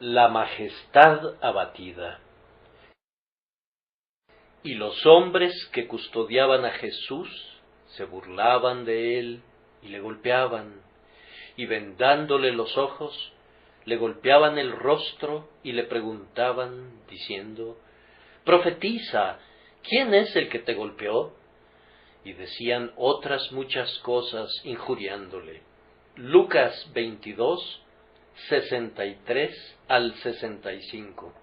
La majestad abatida. Y los hombres que custodiaban a Jesús se burlaban de él y le golpeaban, y vendándole los ojos, le golpeaban el rostro y le preguntaban, diciendo: «Profetiza, ¿quién es el que te golpeó?». Y decían otras muchas cosas injuriándole. Lucas 22, 63 al 65.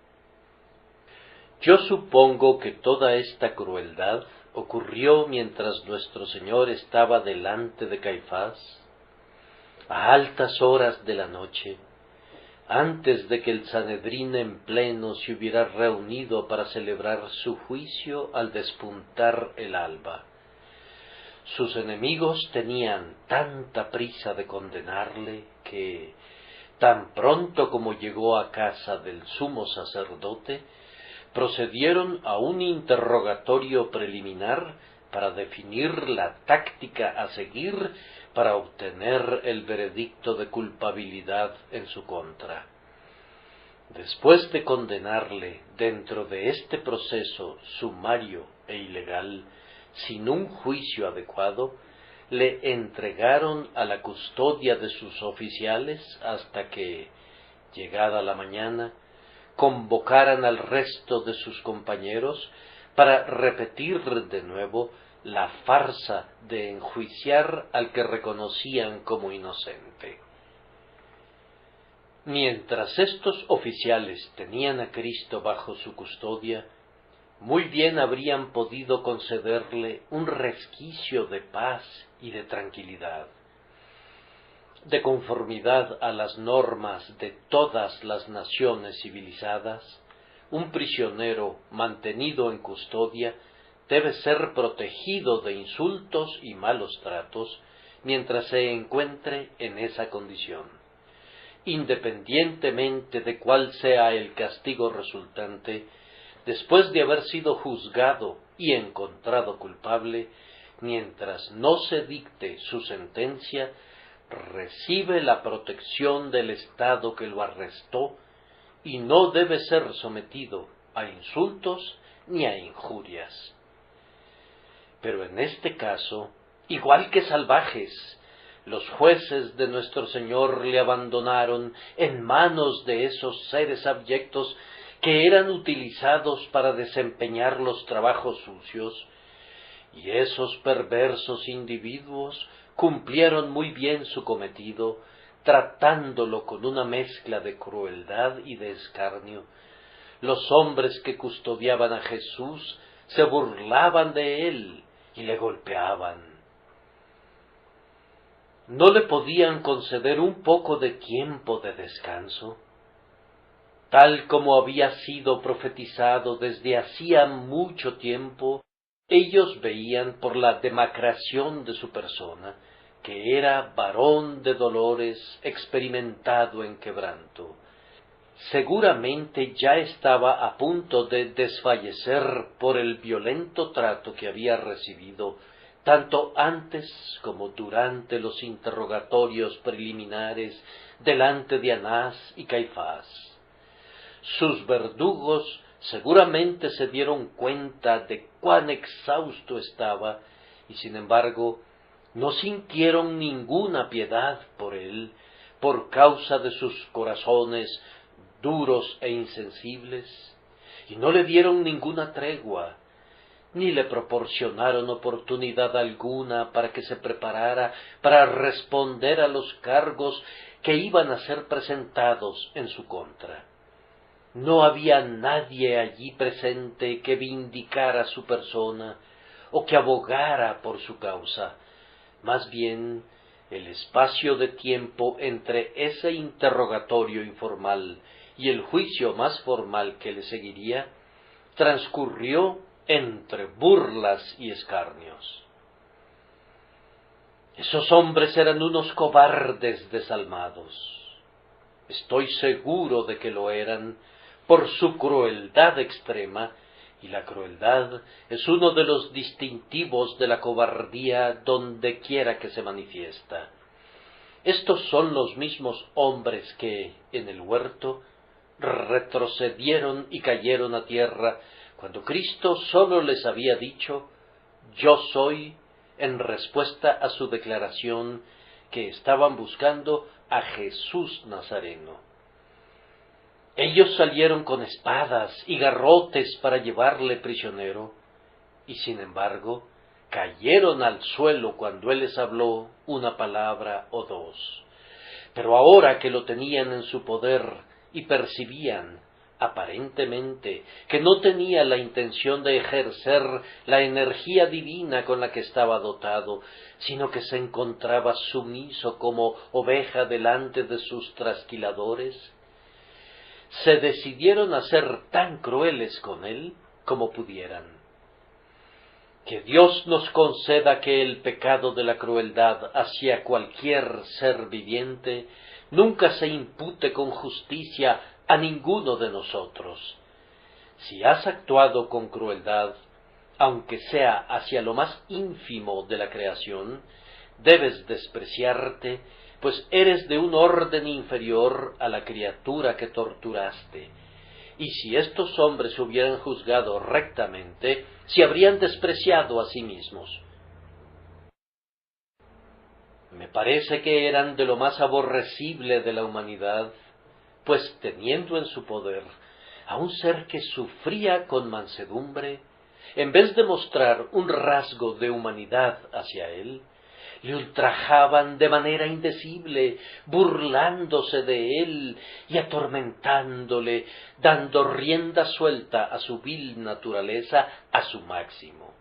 Yo supongo que toda esta crueldad ocurrió mientras nuestro Señor estaba delante de Caifás, a altas horas de la noche, antes de que el Sanedrín en pleno se hubiera reunido para celebrar su juicio al despuntar el alba. Sus enemigos tenían tanta prisa de condenarle que, tan pronto como llegó a casa del sumo sacerdote, procedieron a un interrogatorio preliminar para definir la táctica a seguir para obtener el veredicto de culpabilidad en su contra. Después de condenarle dentro de este proceso sumario e ilegal, sin un juicio adecuado, le entregaron a la custodia de sus oficiales hasta que, llegada la mañana, convocaran al resto de sus compañeros para repetir de nuevo la farsa de enjuiciar al que reconocían como inocente. Mientras estos oficiales tenían a Cristo bajo su custodia, muy bien habrían podido concederle un resquicio de paz y de tranquilidad. De conformidad a las normas de todas las naciones civilizadas, un prisionero mantenido en custodia debe ser protegido de insultos y malos tratos mientras se encuentre en esa condición. Independientemente de cuál sea el castigo resultante, después de haber sido juzgado y encontrado culpable, mientras no se dicte su sentencia, recibe la protección del Estado que lo arrestó y no debe ser sometido a insultos ni a injurias. Pero en este caso, igual que salvajes, los jueces de nuestro Señor le abandonaron en manos de esos seres abyectos que eran utilizados para desempeñar los trabajos sucios, y esos perversos individuos cumplieron muy bien su cometido, tratándolo con una mezcla de crueldad y de escarnio. Los hombres que custodiaban a Jesús se burlaban de él y le golpeaban. ¿No le podían conceder un poco de tiempo de descanso? Tal como había sido profetizado desde hacía mucho tiempo, ellos veían por la demacración de su persona que era varón de dolores, experimentado en quebranto. Seguramente ya estaba a punto de desfallecer por el violento trato que había recibido, tanto antes como durante los interrogatorios preliminares delante de Anás y Caifás. Sus verdugos seguramente se dieron cuenta de cuán exhausto estaba y, sin embargo, no sintieron ninguna piedad por él por causa de sus corazones duros e insensibles, y no le dieron ninguna tregua, ni le proporcionaron oportunidad alguna para que se preparara para responder a los cargos que iban a ser presentados en su contra. No había nadie allí presente que vindicara su persona o que abogara por su causa. Más bien, el espacio de tiempo entre ese interrogatorio informal y el juicio más formal que le seguiría transcurrió entre burlas y escarnios. Esos hombres eran unos cobardes desalmados. Estoy seguro de que lo eran por su crueldad extrema, y la crueldad es uno de los distintivos de la cobardía donde quiera que se manifiesta. Estos son los mismos hombres que, en el huerto, retrocedieron y cayeron a tierra, cuando Cristo sólo les había dicho, «Yo soy», en respuesta a su declaración que estaban buscando a Jesús Nazareno. Ellos salieron con espadas y garrotes para llevarle prisionero, y sin embargo cayeron al suelo cuando él les habló una palabra o dos. Pero ahora que lo tenían en su poder y percibían, aparentemente, que no tenía la intención de ejercer la energía divina con la que estaba dotado, sino que se encontraba sumiso como oveja delante de sus trasquiladores, se decidieron a ser tan crueles con él como pudieran. Que Dios nos conceda que el pecado de la crueldad hacia cualquier ser viviente nunca se impute con justicia a ninguno de nosotros. Si has actuado con crueldad, aunque sea hacia lo más ínfimo de la creación, debes despreciarte, pues eres de un orden inferior a la criatura que torturaste. Y si estos hombres hubieran juzgado rectamente, se habrían despreciado a sí mismos. Me parece que eran de lo más aborrecible de la humanidad, pues teniendo en su poder a un ser que sufría con mansedumbre, en vez de mostrar un rasgo de humanidad hacia él, le ultrajaban de manera indecible, burlándose de él y atormentándole, dando rienda suelta a su vil naturaleza a su máximo.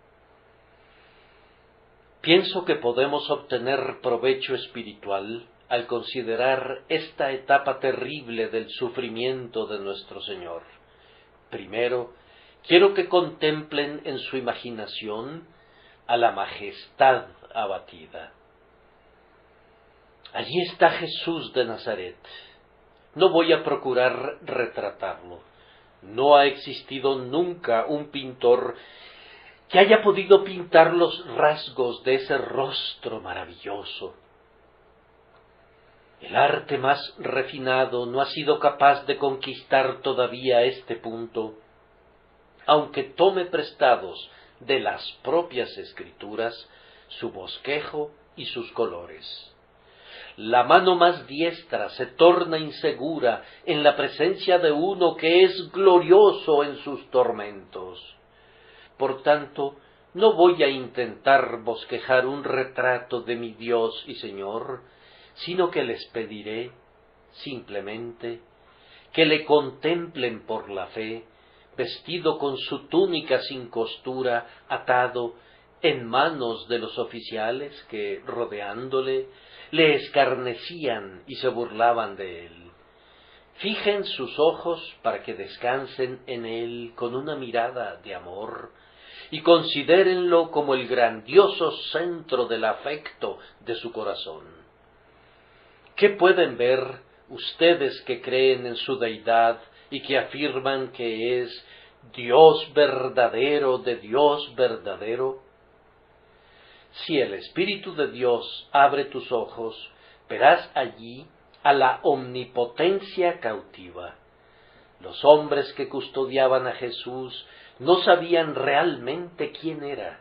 Pienso que podemos obtener provecho espiritual al considerar esta etapa terrible del sufrimiento de nuestro Señor. Primero, quiero que contemplen en su imaginación a la majestad abatida. Allí está Jesús de Nazaret. No voy a procurar retratarlo. No ha existido nunca un pintor que haya podido pintar los rasgos de ese rostro maravilloso. El arte más refinado no ha sido capaz de conquistar todavía este punto, aunque tome prestados de las propias escrituras su bosquejo y sus colores. La mano más diestra se torna insegura en la presencia de uno que es glorioso en sus tormentos. Por tanto, no voy a intentar bosquejar un retrato de mi Dios y Señor, sino que les pediré, simplemente, que le contemplen por la fe, vestido con su túnica sin costura, atado en manos de los oficiales que, rodeándole, le escarnecían y se burlaban de él. Fijen sus ojos para que descansen en él con una mirada de amor y considérenlo como el grandioso centro del afecto de su corazón. ¿Qué pueden ver ustedes que creen en su deidad y que afirman que es Dios verdadero de Dios verdadero? Si el Espíritu de Dios abre tus ojos, verás allí a la omnipotencia cautiva. Los hombres que custodiaban a Jesús no sabían realmente quién era.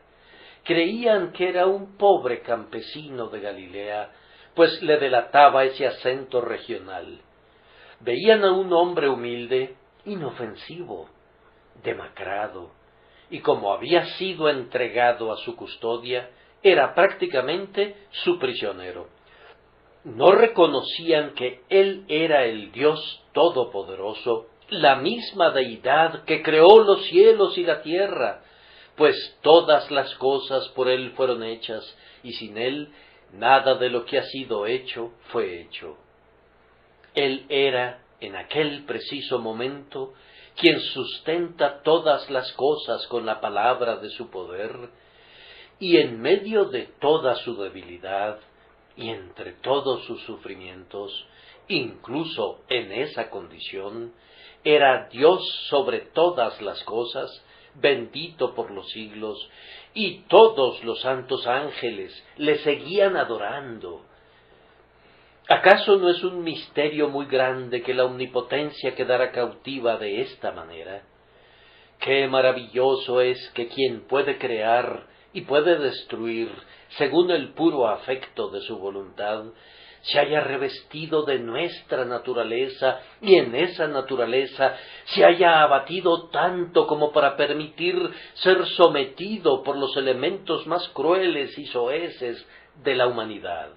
Creían que era un pobre campesino de Galilea, pues le delataba ese acento regional. Veían a un hombre humilde, inofensivo, demacrado, y como había sido entregado a su custodia, era prácticamente su prisionero. No reconocían que él era el Dios Todopoderoso, la misma deidad que creó los cielos y la tierra, pues todas las cosas por él fueron hechas, y sin él nada de lo que ha sido hecho fue hecho. Él era, en aquel preciso momento, quien sustenta todas las cosas con la palabra de su poder, y en medio de toda su debilidad, y entre todos sus sufrimientos, incluso en esa condición, era Dios sobre todas las cosas, bendito por los siglos, y todos los santos ángeles le seguían adorando. ¿Acaso no es un misterio muy grande que la omnipotencia quedara cautiva de esta manera? Qué maravilloso es que quien puede crear y puede destruir según el puro afecto de su voluntad, se haya revestido de nuestra naturaleza y en esa naturaleza se haya abatido tanto como para permitir ser sometido por los elementos más crueles y soeces de la humanidad.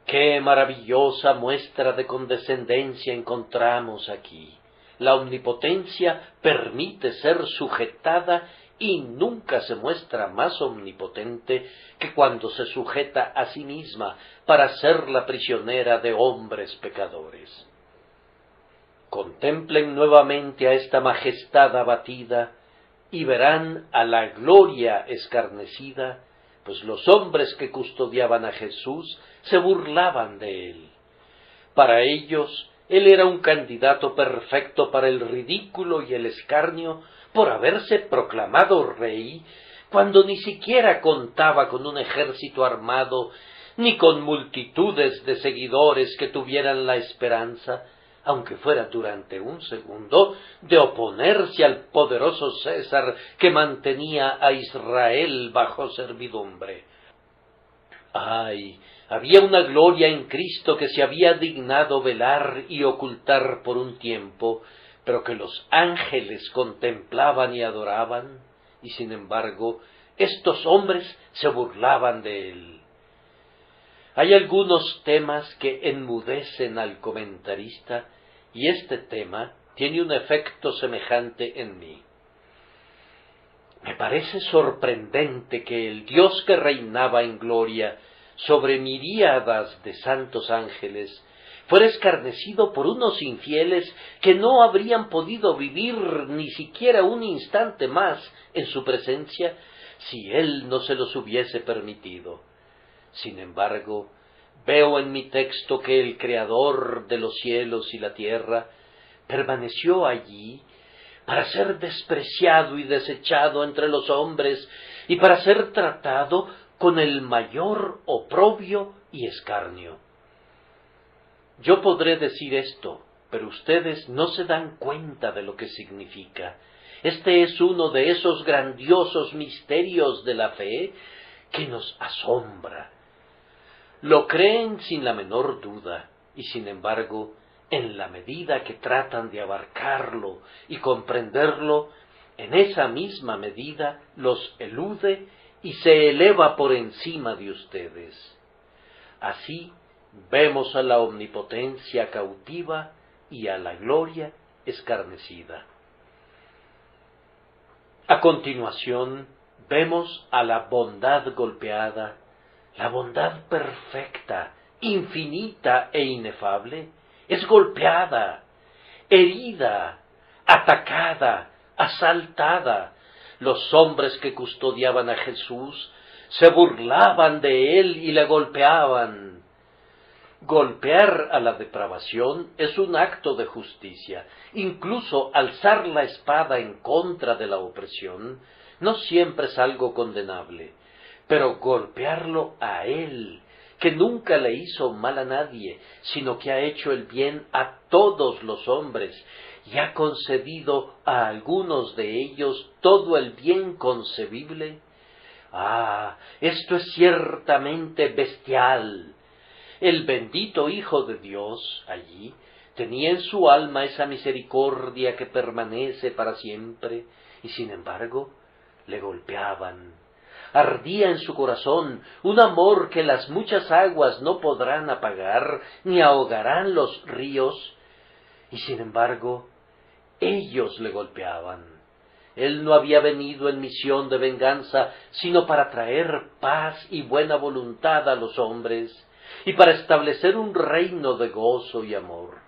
Qué maravillosa muestra de condescendencia encontramos aquí. La omnipotencia permite ser sujetada y nunca se muestra más omnipotente que cuando se sujeta a sí misma para ser la prisionera de hombres pecadores. Contemplen nuevamente a esta majestad abatida y verán a la gloria escarnecida, pues los hombres que custodiaban a Jesús se burlaban de él. Para ellos, él era un candidato perfecto para el ridículo y el escarnio por haberse proclamado rey, cuando ni siquiera contaba con un ejército armado, ni con multitudes de seguidores que tuvieran la esperanza, aunque fuera durante un segundo, de oponerse al poderoso César que mantenía a Israel bajo servidumbre. ¡Ay! Había una gloria en Cristo que se había dignado velar y ocultar por un tiempo, pero que los ángeles contemplaban y adoraban, y sin embargo, estos hombres se burlaban de él. Hay algunos temas que enmudecen al comentarista, y este tema tiene un efecto semejante en mí. Me parece sorprendente que el Dios que reinaba en gloria sobre miríadas de santos ángeles fuera escarnecido por unos infieles que no habrían podido vivir ni siquiera un instante más en su presencia si él no se los hubiese permitido. Sin embargo, veo en mi texto que el Creador de los cielos y la tierra permaneció allí para ser despreciado y desechado entre los hombres y para ser tratado con el mayor oprobio y escarnio. Yo podré decir esto, pero ustedes no se dan cuenta de lo que significa. Este es uno de esos grandiosos misterios de la fe que nos asombra. Lo creen sin la menor duda, y sin embargo, en la medida que tratan de abarcarlo y comprenderlo, en esa misma medida los elude y se eleva por encima de ustedes. Así vemos a la omnipotencia cautiva y a la gloria escarnecida. A continuación, vemos a la bondad golpeada, la bondad perfecta, infinita e inefable, es golpeada, herida, atacada, asaltada. Los hombres que custodiaban a Jesús se burlaban de él y le golpeaban. Golpear a la depravación es un acto de justicia. Incluso alzar la espada en contra de la opresión no siempre es algo condenable, pero golpearlo a él, que nunca le hizo mal a nadie, sino que ha hecho el bien a todos los hombres, y ha concedido a algunos de ellos todo el bien concebible. Esto es ciertamente bestial. El bendito Hijo de Dios allí tenía en su alma esa misericordia que permanece para siempre, y sin embargo le golpeaban. Ardía en su corazón un amor que las muchas aguas no podrán apagar, ni ahogarán los ríos, y sin embargo ellos le golpeaban. Él no había venido en misión de venganza, sino para traer paz y buena voluntad a los hombres, y para establecer un reino de gozo y amor.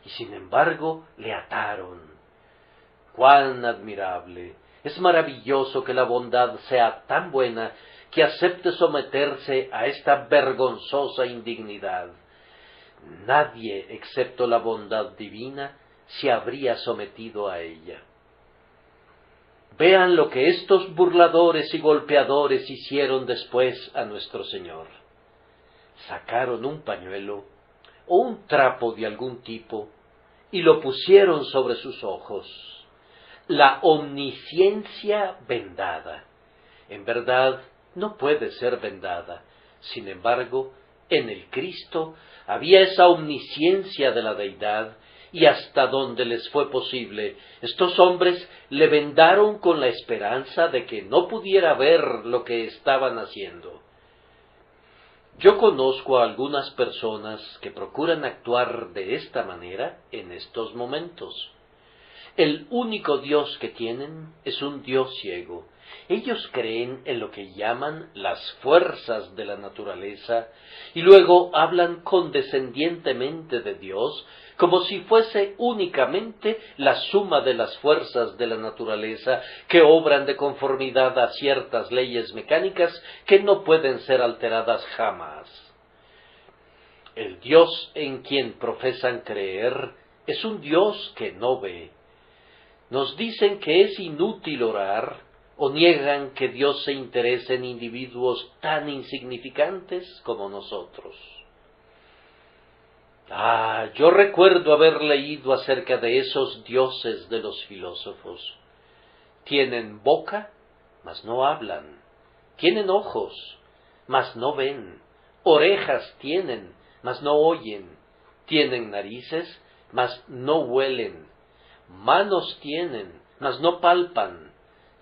Y sin embargo le ataron. ¡Cuán admirable! Es maravilloso que la bondad sea tan buena que acepte someterse a esta vergonzosa indignidad. Nadie, excepto la bondad divina, se habría sometido a ella. Vean lo que estos burladores y golpeadores hicieron después a nuestro Señor. sacaron un pañuelo o un trapo de algún tipo y lo pusieron sobre sus ojos. La omnisciencia vendada. En verdad, no puede ser vendada. Sin embargo, en el Cristo había esa omnisciencia de la deidad, y hasta donde les fue posible, estos hombres le vendaron con la esperanza de que no pudiera ver lo que estaban haciendo. Yo conozco a algunas personas que procuran actuar de esta manera en estos momentos. El único Dios que tienen es un Dios ciego. Ellos creen en lo que llaman las fuerzas de la naturaleza y luego hablan condescendientemente de Dios como si fuese únicamente la suma de las fuerzas de la naturaleza que obran de conformidad a ciertas leyes mecánicas que no pueden ser alteradas jamás. El Dios en quien profesan creer es un Dios que no ve. Nos dicen que es inútil orar, o niegan que Dios se interese en individuos tan insignificantes como nosotros. Yo recuerdo haber leído acerca de esos dioses de los filósofos. Tienen boca, mas no hablan. Tienen ojos, mas no ven. Orejas tienen, mas no oyen. Tienen narices, mas no huelen. Manos tienen, mas no palpan.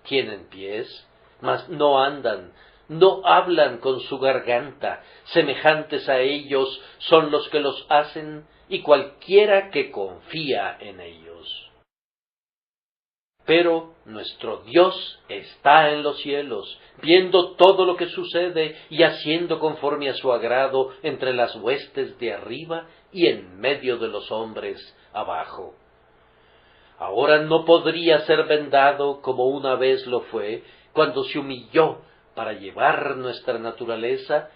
Tienen pies, mas no andan. No hablan con su garganta. Semejantes a ellos son los que los hacen y cualquiera que confía en ellos. Pero nuestro Dios está en los cielos, viendo todo lo que sucede y haciendo conforme a su agrado entre las huestes de arriba y en medio de los hombres abajo. Ahora no podría ser vendado como una vez lo fue, cuando se humilló para llevar nuestra naturaleza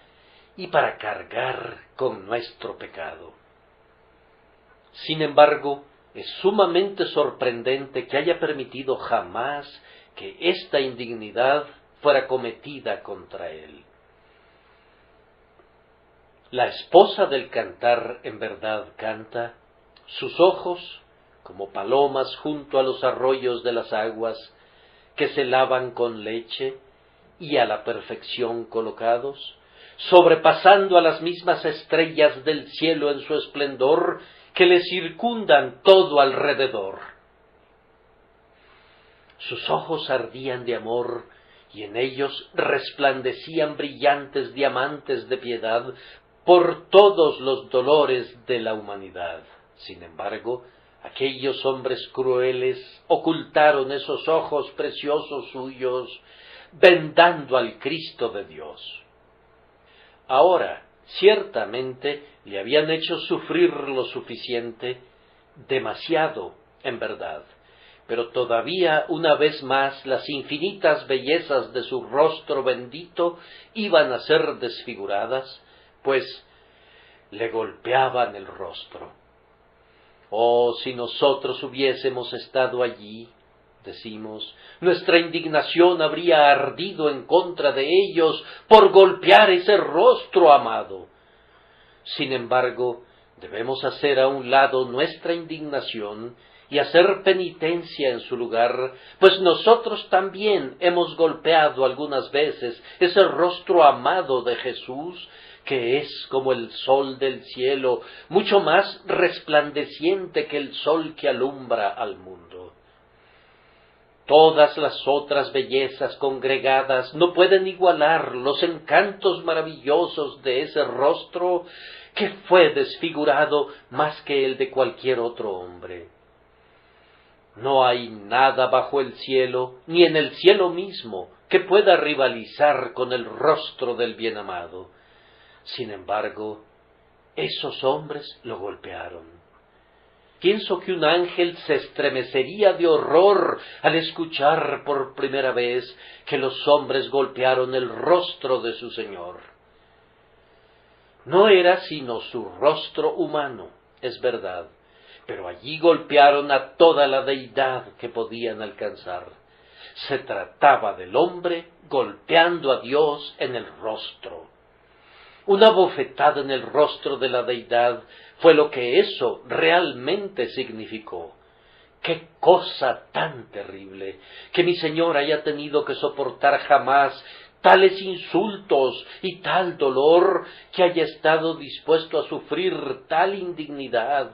y para cargar con nuestro pecado. Sin embargo, es sumamente sorprendente que haya permitido jamás que esta indignidad fuera cometida contra él. La esposa del cantar en verdad canta, sus ojos, como palomas junto a los arroyos de las aguas, que se lavan con leche y a la perfección colocados, sobrepasando a las mismas estrellas del cielo en su esplendor, que le circundan todo alrededor. Sus ojos ardían de amor, y en ellos resplandecían brillantes diamantes de piedad por todos los dolores de la humanidad. Sin embargo, aquellos hombres crueles ocultaron esos ojos preciosos suyos, vendando al Cristo de Dios. Ahora, ciertamente le habían hecho sufrir lo suficiente, demasiado, en verdad, pero todavía una vez más las infinitas bellezas de su rostro bendito iban a ser desfiguradas, pues le golpeaban el rostro. Oh, si nosotros hubiésemos estado allí, decimos, nuestra indignación habría ardido en contra de ellos por golpear ese rostro amado. Sin embargo, debemos hacer a un lado nuestra indignación y hacer penitencia en su lugar, pues nosotros también hemos golpeado algunas veces ese rostro amado de Jesús, que es como el sol del cielo, mucho más resplandeciente que el sol que alumbra al mundo. Todas las otras bellezas congregadas no pueden igualar los encantos maravillosos de ese rostro que fue desfigurado más que el de cualquier otro hombre. No hay nada bajo el cielo, ni en el cielo mismo, que pueda rivalizar con el rostro del bien amado. Sin embargo, esos hombres lo golpearon. Pienso que un ángel se estremecería de horror al escuchar por primera vez que los hombres golpearon el rostro de su Señor. No era sino su rostro humano, es verdad, pero allí golpearon a toda la deidad que podían alcanzar. Se trataba del hombre golpeando a Dios en el rostro. Una bofetada en el rostro de la deidad fue lo que eso realmente significó. ¡Qué cosa tan terrible! Que mi Señor haya tenido que soportar jamás tales insultos y tal dolor, que haya estado dispuesto a sufrir tal indignidad.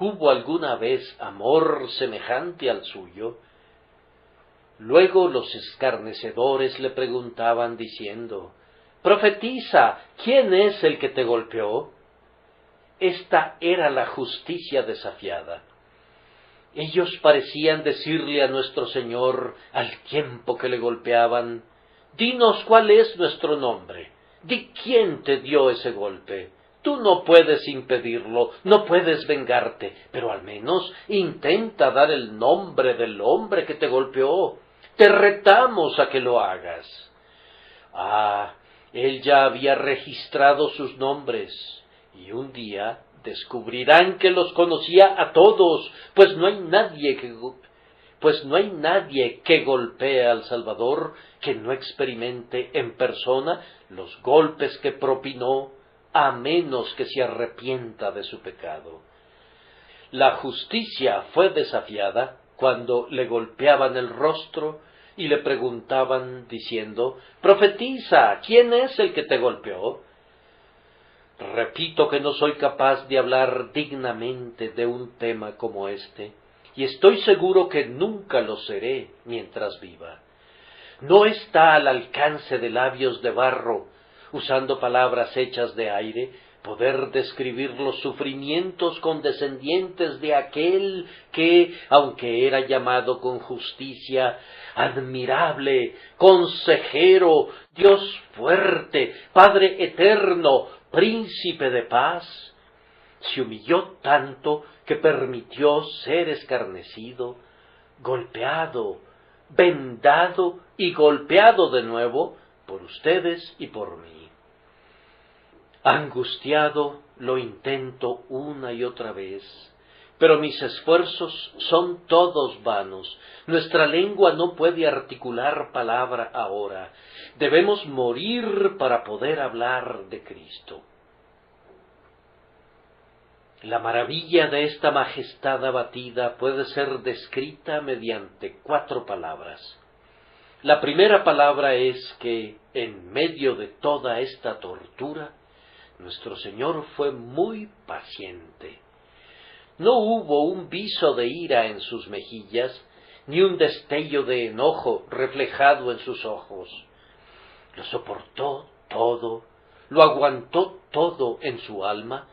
¿Hubo alguna vez amor semejante al suyo? Luego los escarnecedores le preguntaban diciendo: «Profetiza, ¿quién es el que te golpeó?». Esta era la justicia desafiada. Ellos parecían decirle a nuestro Señor, al tiempo que le golpeaban: «Dinos cuál es nuestro nombre, di quién te dio ese golpe. Tú no puedes impedirlo, no puedes vengarte, pero al menos intenta dar el nombre del hombre que te golpeó. Te retamos a que lo hagas». Él ya había registrado sus nombres, y un día descubrirán que los conocía a todos, pues no hay nadie que golpee al Salvador que no experimente en persona los golpes que propinó, a menos que se arrepienta de su pecado. La justicia fue desafiada cuando le golpeaban el rostro y le preguntaban diciendo: «Profetiza, ¿quién es el que te golpeó?». Repito que no soy capaz de hablar dignamente de un tema como este, y estoy seguro que nunca lo seré mientras viva. No está al alcance de labios de barro, usando palabras hechas de aire, poder describir los sufrimientos condescendientes de aquel que, aunque era llamado con justicia, admirable, consejero, Dios fuerte, Padre eterno, príncipe de paz, se humilló tanto que permitió ser escarnecido, golpeado, vendado y golpeado de nuevo por ustedes y por mí. Angustiado lo intento una y otra vez, pero mis esfuerzos son todos vanos. Nuestra lengua no puede articular palabra ahora. Debemos morir para poder hablar de Cristo. La maravilla de esta majestad abatida puede ser descrita mediante 4 palabras. La primera palabra es que, en medio de toda esta tortura, nuestro Señor fue muy paciente. No hubo un viso de ira en sus mejillas, ni un destello de enojo reflejado en sus ojos. Lo soportó todo, lo aguantó todo en su alma,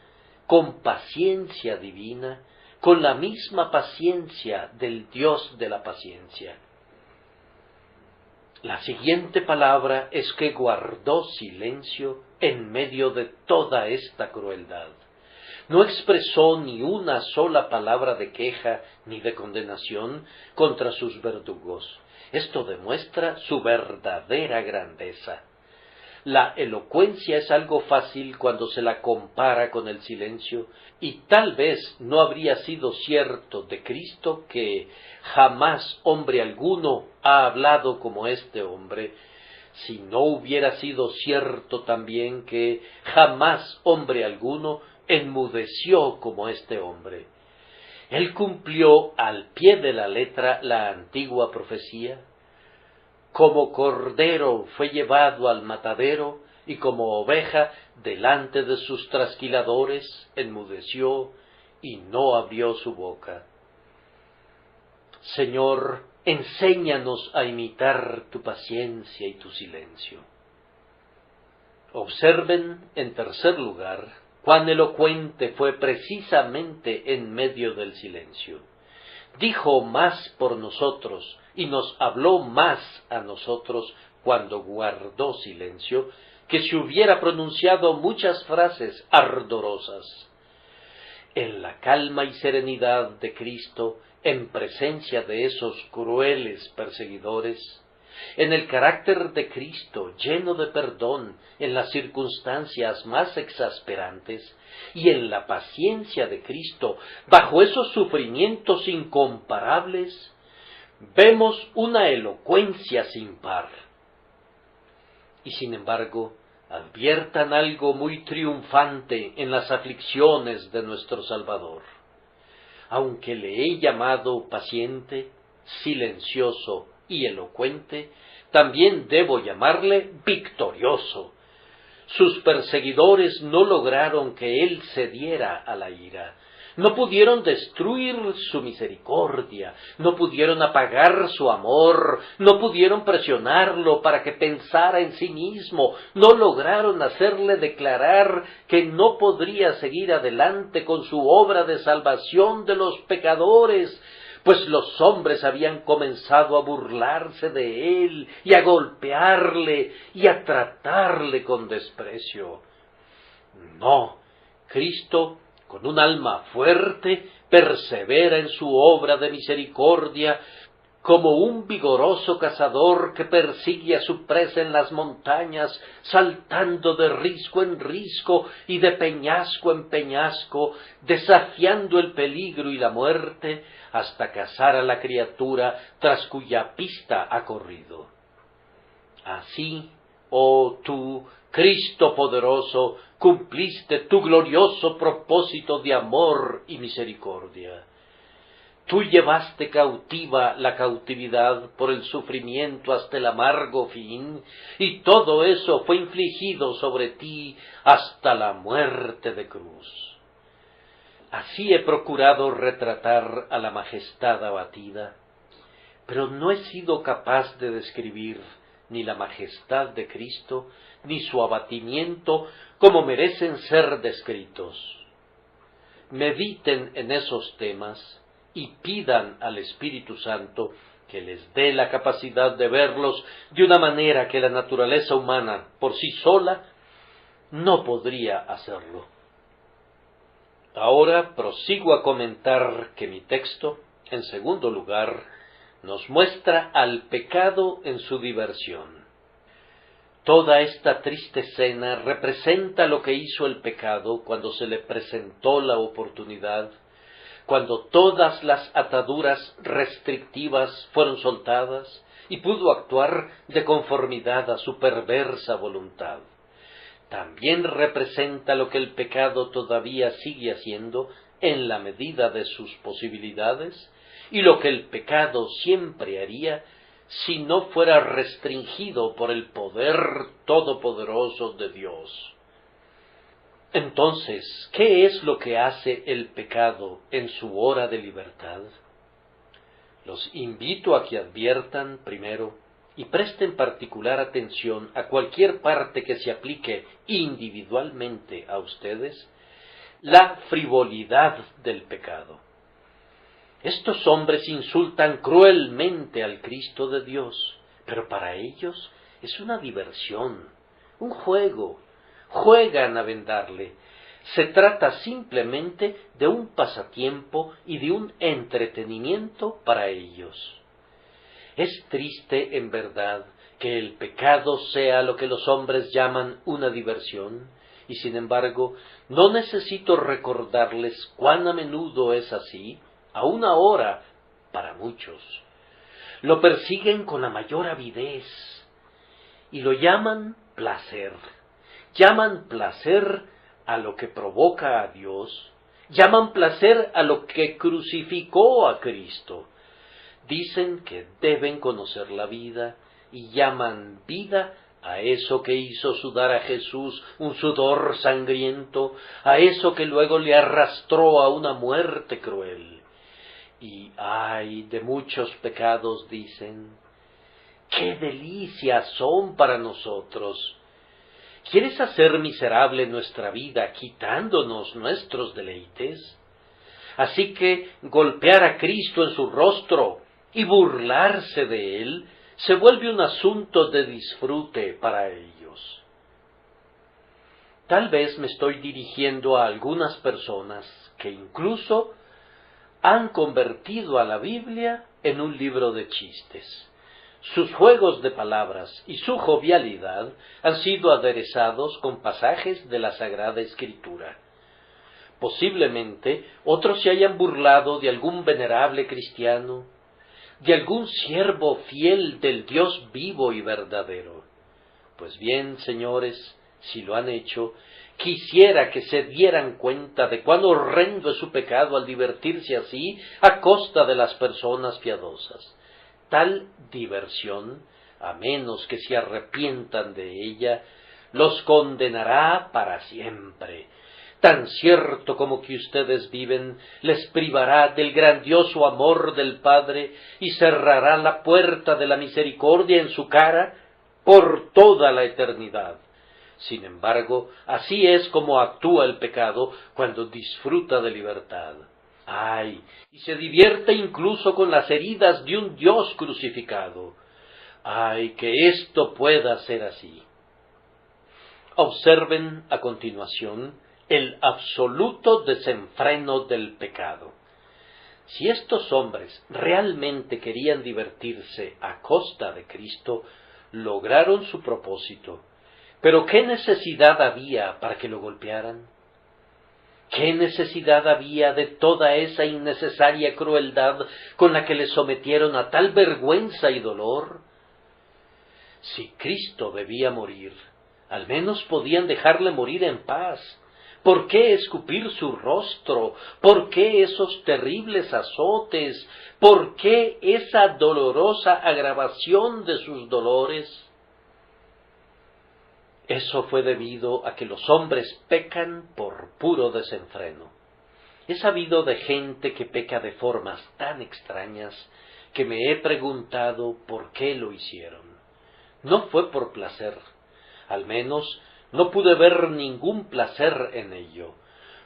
con paciencia divina, con la misma paciencia del Dios de la paciencia. La siguiente palabra es que guardó silencio en medio de toda esta crueldad. No expresó ni una sola palabra de queja ni de condenación contra sus verdugos. Esto demuestra su verdadera grandeza. La elocuencia es algo fácil cuando se la compara con el silencio, y tal vez no habría sido cierto de Cristo que jamás hombre alguno ha hablado como este hombre, si no hubiera sido cierto también que jamás hombre alguno enmudeció como este hombre. Él cumplió al pie de la letra la antigua profecía. Como cordero fue llevado al matadero, y como oveja delante de sus trasquiladores enmudeció y no abrió su boca. Señor, enséñanos a imitar tu paciencia y tu silencio. Observen, en tercer lugar, cuán elocuente fue precisamente en medio del silencio. Dijo más por nosotros y nos habló más a nosotros cuando guardó silencio, que si hubiera pronunciado muchas frases ardorosas. En la calma y serenidad de Cristo, en presencia de esos crueles perseguidores, en el carácter de Cristo lleno de perdón en las circunstancias más exasperantes, y en la paciencia de Cristo bajo esos sufrimientos incomparables, vemos una elocuencia sin par. Y sin embargo, adviertan algo muy triunfante en las aflicciones de nuestro Salvador. Aunque le he llamado paciente, silencioso y elocuente, también debo llamarle victorioso. Sus perseguidores no lograron que él cediera a la ira. No pudieron destruir su misericordia, no pudieron apagar su amor, no pudieron presionarlo para que pensara en sí mismo, no lograron hacerle declarar que no podría seguir adelante con su obra de salvación de los pecadores, pues los hombres habían comenzado a burlarse de él y a golpearle y a tratarle con desprecio. No, Cristo, con un alma fuerte, persevera en su obra de misericordia, como un vigoroso cazador que persigue a su presa en las montañas, saltando de risco en risco y de peñasco en peñasco, desafiando el peligro y la muerte, hasta cazar a la criatura tras cuya pista ha corrido. Así, oh tú, Cristo poderoso, cumpliste tu glorioso propósito de amor y misericordia. Tú llevaste cautiva la cautividad por el sufrimiento hasta el amargo fin, y todo eso fue infligido sobre ti hasta la muerte de cruz. Así he procurado retratar a la majestad abatida, pero no he sido capaz de describir ni la majestad de Cristo, ni su abatimiento como merecen ser descritos. Mediten en esos temas y pidan al Espíritu Santo que les dé la capacidad de verlos de una manera que la naturaleza humana por sí sola no podría hacerlo. Ahora prosigo a comentar que mi texto, en segundo lugar, nos muestra al pecado en su diversión. Toda esta triste escena representa lo que hizo el pecado cuando se le presentó la oportunidad, cuando todas las ataduras restrictivas fueron soltadas y pudo actuar de conformidad a su perversa voluntad. También representa lo que el pecado todavía sigue haciendo en la medida de sus posibilidades y lo que el pecado siempre haría si no fuera restringido por el poder todopoderoso de Dios. Entonces, ¿qué es lo que hace el pecado en su hora de libertad? Los invito a que adviertan primero y presten particular atención a cualquier parte que se aplique individualmente a ustedes, la frivolidad del pecado. Estos hombres insultan cruelmente al Cristo de Dios, pero para ellos es una diversión, un juego. Juegan a vendarle. Se trata simplemente de un pasatiempo y de un entretenimiento para ellos. Es triste, en verdad, que el pecado sea lo que los hombres llaman una diversión, y sin embargo, no necesito recordarles cuán a menudo es así, aún ahora, para muchos. Lo persiguen con la mayor avidez, y lo llaman placer. Llaman placer a lo que provoca a Dios, llaman placer a lo que crucificó a Cristo. Dicen que deben conocer la vida y llaman vida a eso que hizo sudar a Jesús un sudor sangriento, a eso que luego le arrastró a una muerte cruel. Y ay de muchos pecados, dicen, ¡qué delicias son para nosotros! ¿Quieres hacer miserable nuestra vida quitándonos nuestros deleites? Así que golpear a Cristo en su rostro y burlarse de él se vuelve un asunto de disfrute para ellos. Tal vez me estoy dirigiendo a algunas personas que incluso han convertido a la Biblia en un libro de chistes. Sus juegos de palabras y su jovialidad han sido aderezados con pasajes de la Sagrada Escritura. Posiblemente otros se hayan burlado de algún venerable cristiano, de algún siervo fiel del Dios vivo y verdadero. Pues bien, señores, Si lo han hecho, quisiera que se dieran cuenta de cuán horrendo es su pecado al divertirse así a costa de las personas piadosas. Tal diversión, a menos que se arrepientan de ella, los condenará para siempre. Tan cierto como que ustedes viven, les privará del grandioso amor del Padre y cerrará la puerta de la misericordia en su cara por toda la eternidad. Sin embargo, así es como actúa el pecado cuando disfruta de libertad. ¡Ay! Y se divierte incluso con las heridas de un Dios crucificado. ¡Ay, que esto pueda ser así! Observen a continuación el absoluto desenfreno del pecado. Si estos hombres realmente querían divertirse a costa de Cristo, lograron su propósito. Pero ¿qué necesidad había para que lo golpearan? ¿Qué necesidad había de toda esa innecesaria crueldad con la que le sometieron a tal vergüenza y dolor? Si Cristo debía morir, al menos podían dejarle morir en paz. ¿Por qué escupir su rostro? ¿Por qué esos terribles azotes? ¿Por qué esa dolorosa agravación de sus dolores? Eso fue debido a que los hombres pecan por puro desenfreno. He sabido de gente que peca de formas tan extrañas que me he preguntado por qué lo hicieron. No fue por placer, al menos no pude ver ningún placer en ello.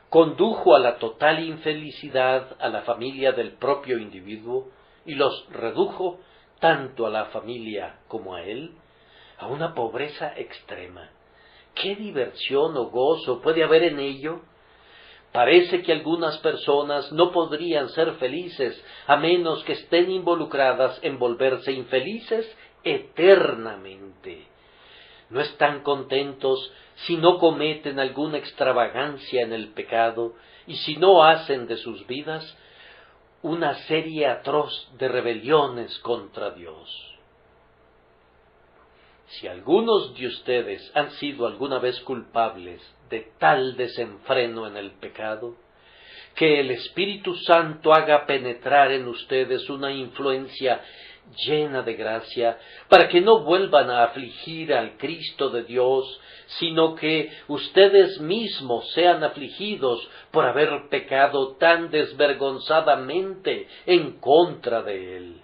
Condujo a la total infelicidad a la familia del propio individuo y los redujo, tanto a la familia como a él, a una pobreza extrema. ¿Qué diversión o gozo puede haber en ello? Parece que algunas personas no podrían ser felices a menos que estén involucradas en volverse infelices eternamente. No están contentos si no cometen alguna extravagancia en el pecado y si no hacen de sus vidas una serie atroz de rebeliones contra Dios. Si algunos de ustedes han sido alguna vez culpables de tal desenfreno en el pecado, que el Espíritu Santo haga penetrar en ustedes una influencia llena de gracia, para que no vuelvan a afligir al Cristo de Dios, sino que ustedes mismos sean afligidos por haber pecado tan desvergonzadamente en contra de Él.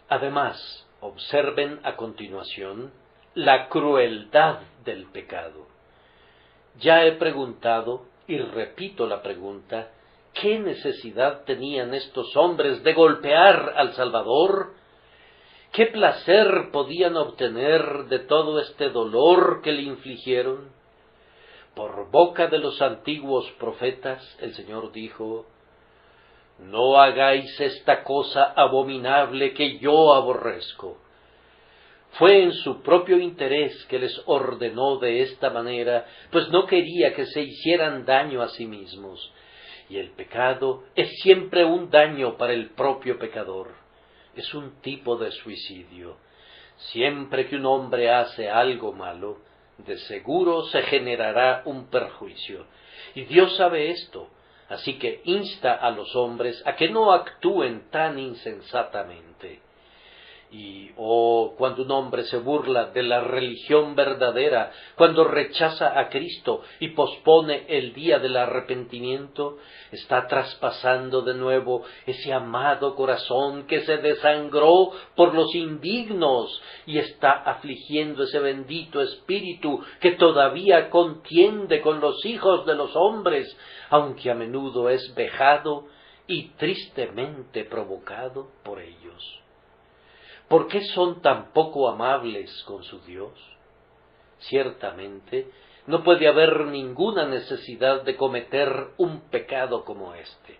Además, observen a continuación la crueldad del pecado. Ya he preguntado, y repito la pregunta, ¿qué necesidad tenían estos hombres de golpear al Salvador? ¿Qué placer podían obtener de todo este dolor que le infligieron? Por boca de los antiguos profetas, el Señor dijo: «No hagáis esta cosa abominable que yo aborrezco». Fue en su propio interés que les ordenó de esta manera, pues no quería que se hicieran daño a sí mismos. Y el pecado es siempre un daño para el propio pecador. Es un tipo de suicidio. Siempre que un hombre hace algo malo, de seguro se generará un perjuicio. Y Dios sabe esto, así que insta a los hombres a que no actúen tan insensatamente. Y, cuando un hombre se burla de la religión verdadera, cuando rechaza a Cristo y pospone el día del arrepentimiento, está traspasando de nuevo ese amado corazón que se desangró por los indignos y está afligiendo ese bendito espíritu que todavía contiende con los hijos de los hombres, aunque a menudo es vejado y tristemente provocado por ellos. ¿Por qué son tan poco amables con su Dios? Ciertamente, no puede haber ninguna necesidad de cometer un pecado como este.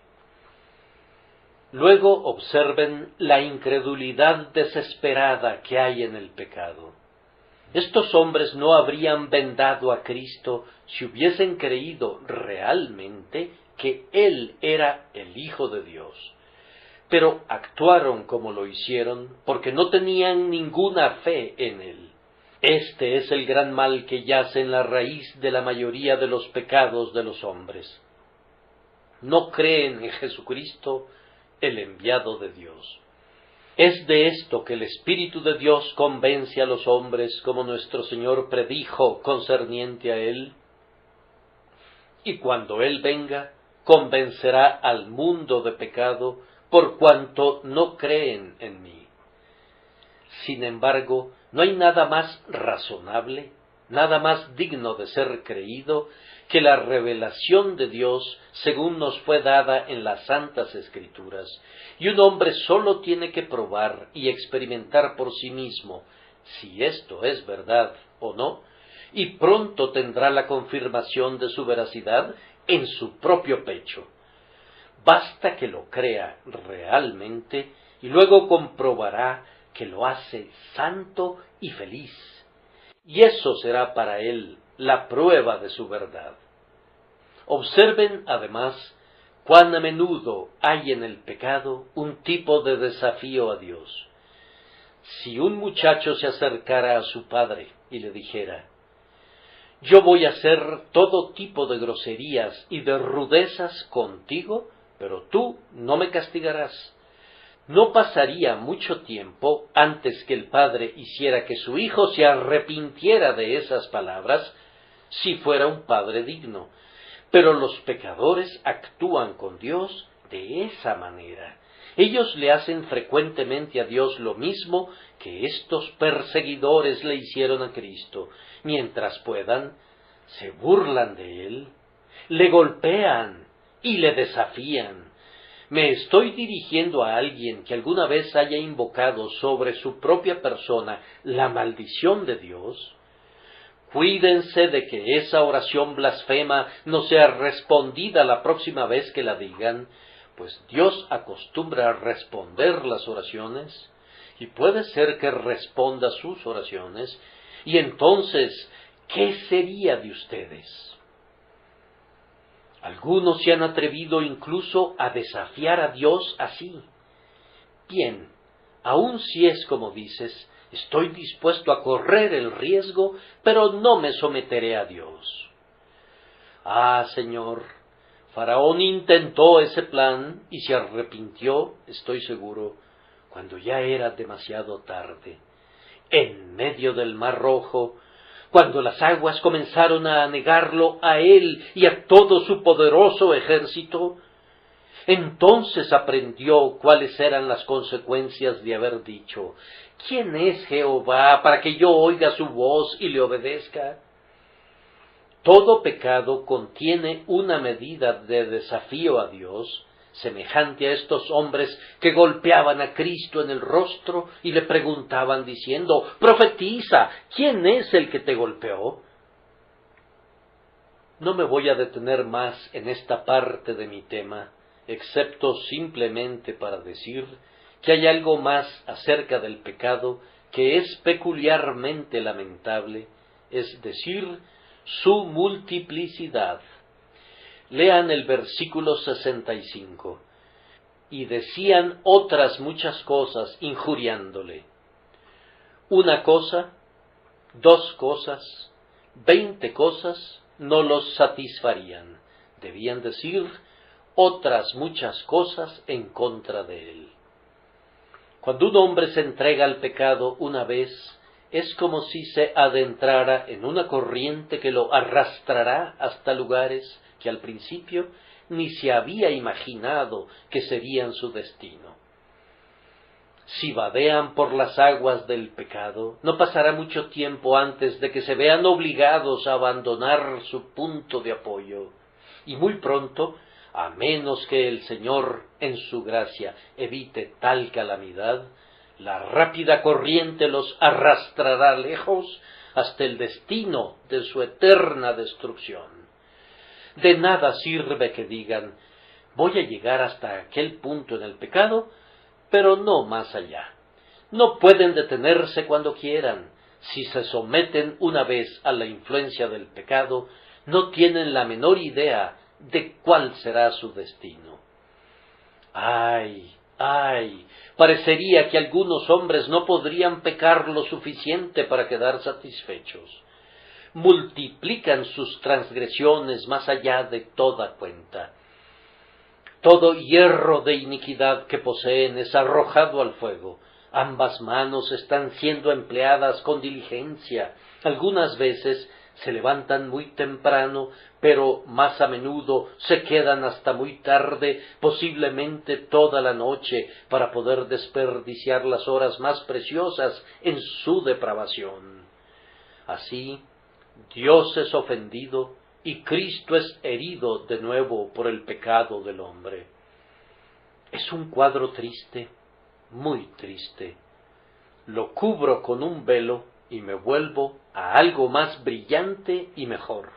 Luego observen la incredulidad desesperada que hay en el pecado. Estos hombres no habrían vendado a Cristo si hubiesen creído realmente que Él era el Hijo de Dios. Pero actuaron como lo hicieron porque no tenían ninguna fe en Él. Este es el gran mal que yace en la raíz de la mayoría de los pecados de los hombres. No creen en Jesucristo, el enviado de Dios. Es de esto que el Espíritu de Dios convence a los hombres, como nuestro Señor predijo concerniente a Él. Y cuando Él venga, convencerá al mundo de pecado, por cuanto no creen en mí. Sin embargo, no hay nada más razonable, nada más digno de ser creído, que la revelación de Dios según nos fue dada en las Santas Escrituras, y un hombre sólo tiene que probar y experimentar por sí mismo si esto es verdad o no, y pronto tendrá la confirmación de su veracidad en su propio pecho. Basta que lo crea realmente y luego comprobará que lo hace santo y feliz, y eso será para él la prueba de su verdad. Observen, además, cuán a menudo hay en el pecado un tipo de desafío a Dios. Si un muchacho se acercara a su padre y le dijera: «Yo voy a hacer todo tipo de groserías y de rudezas contigo, pero tú no me castigarás», no pasaría mucho tiempo antes que el padre hiciera que su hijo se arrepintiera de esas palabras, si fuera un padre digno. Pero los pecadores actúan con Dios de esa manera. Ellos le hacen frecuentemente a Dios lo mismo que estos perseguidores le hicieron a Cristo. Mientras puedan, se burlan de Él, le golpean y le desafían. ¿Me estoy dirigiendo a alguien que alguna vez haya invocado sobre su propia persona la maldición de Dios? Cuídense de que esa oración blasfema no sea respondida la próxima vez que la digan, pues Dios acostumbra a responder las oraciones, y puede ser que responda sus oraciones, y entonces, ¿qué sería de ustedes? Algunos se han atrevido incluso a desafiar a Dios así. Bien, aun si es como dices, estoy dispuesto a correr el riesgo, pero no me someteré a Dios. Ah, Señor, Faraón intentó ese plan y se arrepintió, estoy seguro, cuando ya era demasiado tarde. En medio del Mar Rojo, cuando las aguas comenzaron a anegarlo a él y a todo su poderoso ejército, entonces aprendió cuáles eran las consecuencias de haber dicho: «¿Quién es Jehová para que yo oiga su voz y le obedezca?». Todo pecado contiene una medida de desafío a Dios, semejante a estos hombres que golpeaban a Cristo en el rostro y le preguntaban diciendo: «Profetiza, ¿quién es el que te golpeó?». No me voy a detener más en esta parte de mi tema, excepto simplemente para decir que hay algo más acerca del pecado que es peculiarmente lamentable, es decir, su multiplicidad. Lean el versículo 65. «Y decían otras muchas cosas, injuriándole». Una cosa, 2 cosas, 20 cosas no los satisfarían. Debían decir otras muchas cosas en contra de él. Cuando un hombre se entrega al pecado una vez, es como si se adentrara en una corriente que lo arrastrará hasta lugares que al principio ni se había imaginado que serían su destino. Si vadean por las aguas del pecado, no pasará mucho tiempo antes de que se vean obligados a abandonar su punto de apoyo, y muy pronto, a menos que el Señor, en su gracia, evite tal calamidad, la rápida corriente los arrastrará lejos hasta el destino de su eterna destrucción. De nada sirve que digan: «Voy a llegar hasta aquel punto en el pecado, pero no más allá». No pueden detenerse cuando quieran. Si se someten una vez a la influencia del pecado, no tienen la menor idea de cuál será su destino. ¡Ay! Ay, parecería que algunos hombres no podrían pecar lo suficiente para quedar satisfechos. Multiplican sus transgresiones más allá de toda cuenta. Todo hierro de iniquidad que poseen es arrojado al fuego. Ambas manos están siendo empleadas con diligencia. Algunas veces se levantan muy temprano, pero más a menudo se quedan hasta muy tarde, posiblemente toda la noche, para poder desperdiciar las horas más preciosas en su depravación. Así, Dios es ofendido y Cristo es herido de nuevo por el pecado del hombre. Es un cuadro triste, muy triste. Lo cubro con un velo y me vuelvo a algo más brillante y mejor.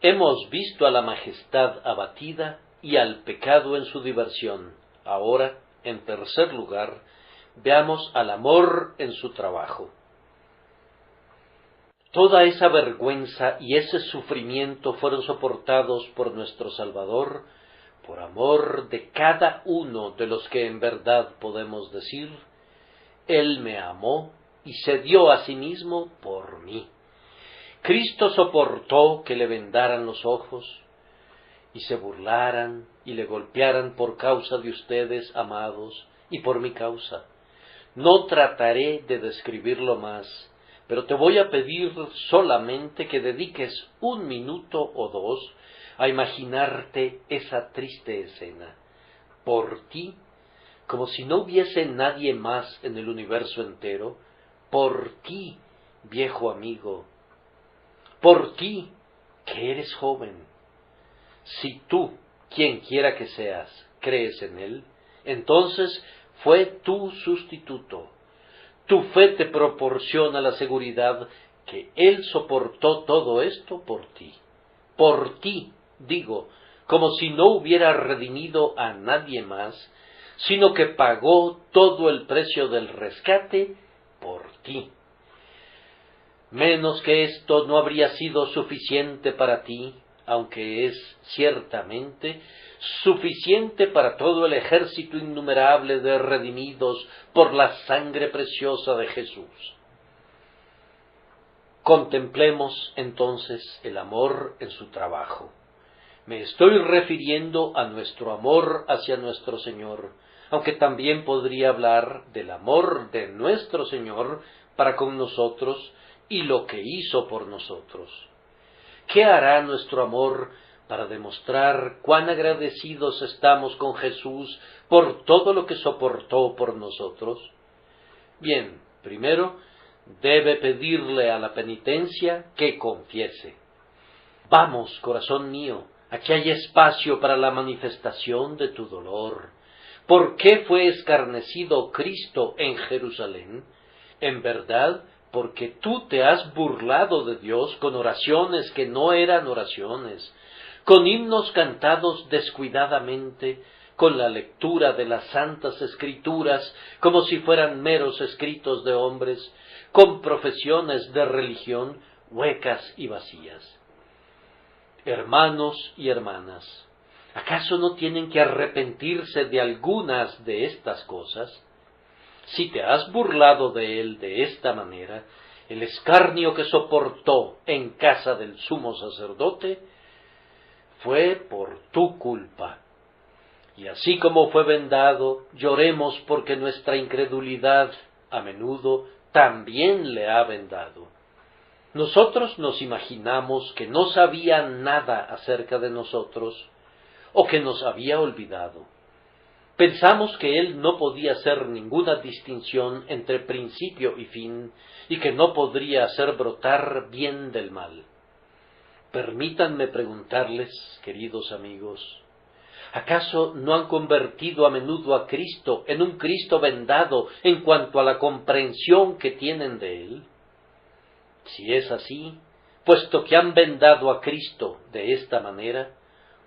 Hemos visto a la majestad abatida y al pecado en su diversión. Ahora, en tercer lugar, veamos al amor en su trabajo. Toda esa vergüenza y ese sufrimiento fueron soportados por nuestro Salvador por amor de cada uno de los que en verdad podemos decir: Él me amó y se dio a sí mismo por mí. Cristo soportó que le vendaran los ojos y se burlaran y le golpearan por causa de ustedes, amados, y por mi causa. No trataré de describirlo más, pero te voy a pedir solamente que dediques 1 minuto o 2 a imaginarte esa triste escena. Por ti, como si no hubiese nadie más en el universo entero, por ti, viejo amigo, por ti, que eres joven. Si tú, quien quiera que seas, crees en Él, entonces fue tu sustituto. Tu fe te proporciona la seguridad que Él soportó todo esto por ti. Por ti, digo, como si no hubiera redimido a nadie más, sino que pagó todo el precio del rescate por ti. Menos que esto no habría sido suficiente para ti, aunque es ciertamente suficiente para todo el ejército innumerable de redimidos por la sangre preciosa de Jesús. Contemplemos entonces el amor en su trabajo. Me estoy refiriendo a nuestro amor hacia nuestro Señor, aunque también podría hablar del amor de nuestro Señor para con nosotros y lo que hizo por nosotros. ¿Qué hará nuestro amor para demostrar cuán agradecidos estamos con Jesús por todo lo que soportó por nosotros? Bien, primero, debe pedirle a la penitencia que confiese. Vamos, corazón mío, aquí hay espacio para la manifestación de tu dolor. ¿Por qué fue escarnecido Cristo en Jerusalén? En verdad, porque tú te has burlado de Dios con oraciones que no eran oraciones, con himnos cantados descuidadamente, con la lectura de las santas escrituras como si fueran meros escritos de hombres, con profesiones de religión huecas y vacías. Hermanos y hermanas, ¿acaso no tienen que arrepentirse de algunas de estas cosas? Si te has burlado de él de esta manera, el escarnio que soportó en casa del sumo sacerdote fue por tu culpa. Y así como fue vendado, lloremos porque nuestra incredulidad a menudo también le ha vendado. Nosotros nos imaginamos que no sabía nada acerca de nosotros o que nos había olvidado. Pensamos que él no podía hacer ninguna distinción entre principio y fin y que no podría hacer brotar bien del mal. Permítanme preguntarles, queridos amigos, ¿acaso no han convertido a menudo a Cristo en un Cristo vendado en cuanto a la comprensión que tienen de él? Si es así, puesto que han vendado a Cristo de esta manera,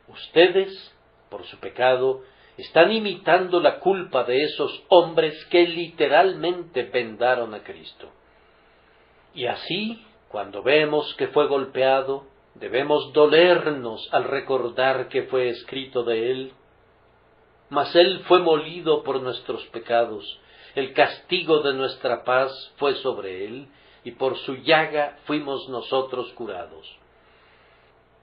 ustedes, por su pecado, están imitando la culpa de esos hombres que literalmente vendaron a Cristo. Y así, cuando vemos que fue golpeado, debemos dolernos al recordar que fue escrito de él: Mas él fue molido por nuestros pecados, el castigo de nuestra paz fue sobre él, y por su llaga fuimos nosotros curados.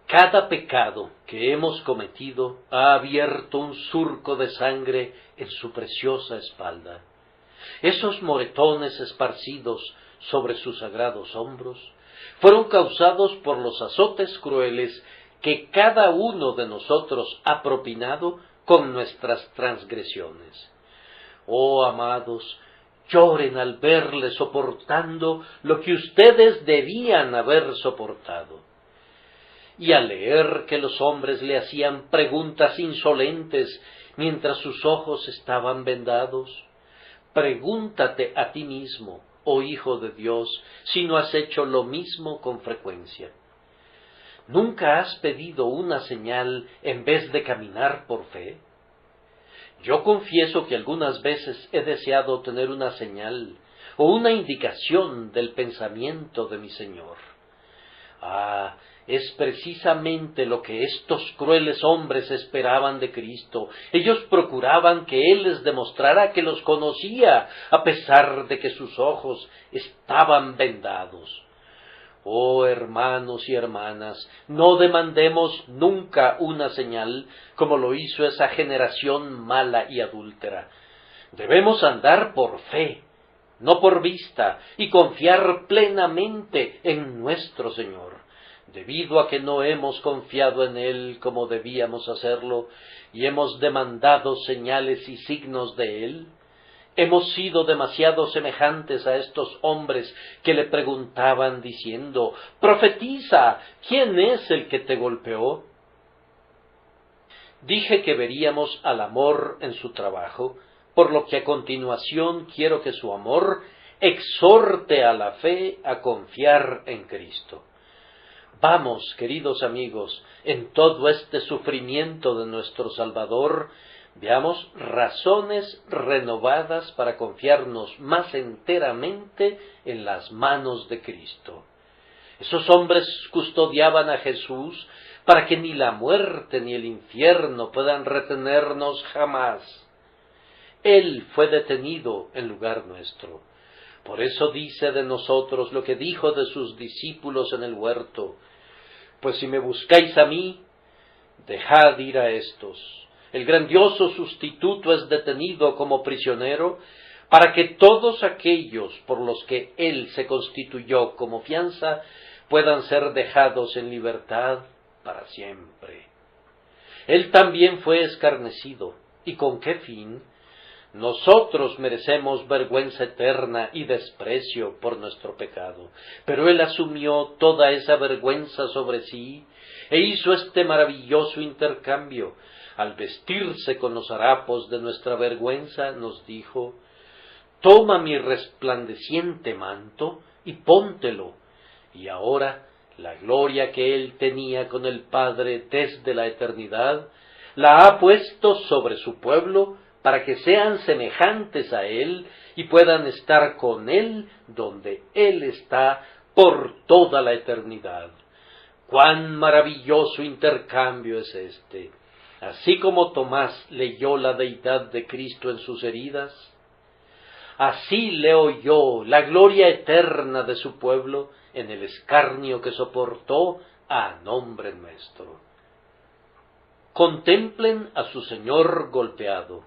Cada pecado que hemos cometido ha abierto un surco de sangre en su preciosa espalda. Esos moretones esparcidos sobre sus sagrados hombros fueron causados por los azotes crueles que cada uno de nosotros ha propinado con nuestras transgresiones. Oh amados, lloren al verle soportando lo que ustedes debían haber soportado. Y al leer que los hombres le hacían preguntas insolentes mientras sus ojos estaban vendados, pregúntate a ti mismo, oh Hijo de Dios, si no has hecho lo mismo con frecuencia. ¿Nunca has pedido una señal en vez de caminar por fe? Yo confieso que algunas veces he deseado tener una señal o una indicación del pensamiento de mi Señor. Es precisamente lo que estos crueles hombres esperaban de Cristo. Ellos procuraban que Él les demostrara que los conocía, a pesar de que sus ojos estaban vendados. Oh hermanos y hermanas, no demandemos nunca una señal como lo hizo esa generación mala y adúltera. Debemos andar por fe, no por vista, y confiar plenamente en nuestro Señor. Debido a que no hemos confiado en Él como debíamos hacerlo, y hemos demandado señales y signos de Él, hemos sido demasiado semejantes a estos hombres que le preguntaban diciendo: «Profetiza, ¿quién es el que te golpeó?». Dije que veríamos al amor en su trabajo, por lo que a continuación quiero que su amor exhorte a la fe a confiar en Cristo. Vamos, queridos amigos, en todo este sufrimiento de nuestro Salvador, veamos razones renovadas para confiarnos más enteramente en las manos de Cristo. Esos hombres custodiaban a Jesús para que ni la muerte ni el infierno puedan retenernos jamás. Él fue detenido en lugar nuestro. Por eso dice de nosotros lo que dijo de sus discípulos en el huerto: «Pues si me buscáis a mí, dejad ir a estos». El grandioso sustituto es detenido como prisionero para que todos aquellos por los que Él se constituyó como fianza puedan ser dejados en libertad para siempre. Él también fue escarnecido. ¿Y con qué fin? Nosotros merecemos vergüenza eterna y desprecio por nuestro pecado, pero Él asumió toda esa vergüenza sobre sí e hizo este maravilloso intercambio. Al vestirse con los harapos de nuestra vergüenza, nos dijo: «Toma mi resplandeciente manto y póntelo». Y ahora la gloria que Él tenía con el Padre desde la eternidad, la ha puesto sobre su pueblo para que sean semejantes a Él y puedan estar con Él donde Él está por toda la eternidad. ¡Cuán maravilloso intercambio es este! Así como Tomás leyó la deidad de Cristo en sus heridas, así leo yo la gloria eterna de su pueblo en el escarnio que soportó a nombre nuestro. Contemplen a su Señor golpeado.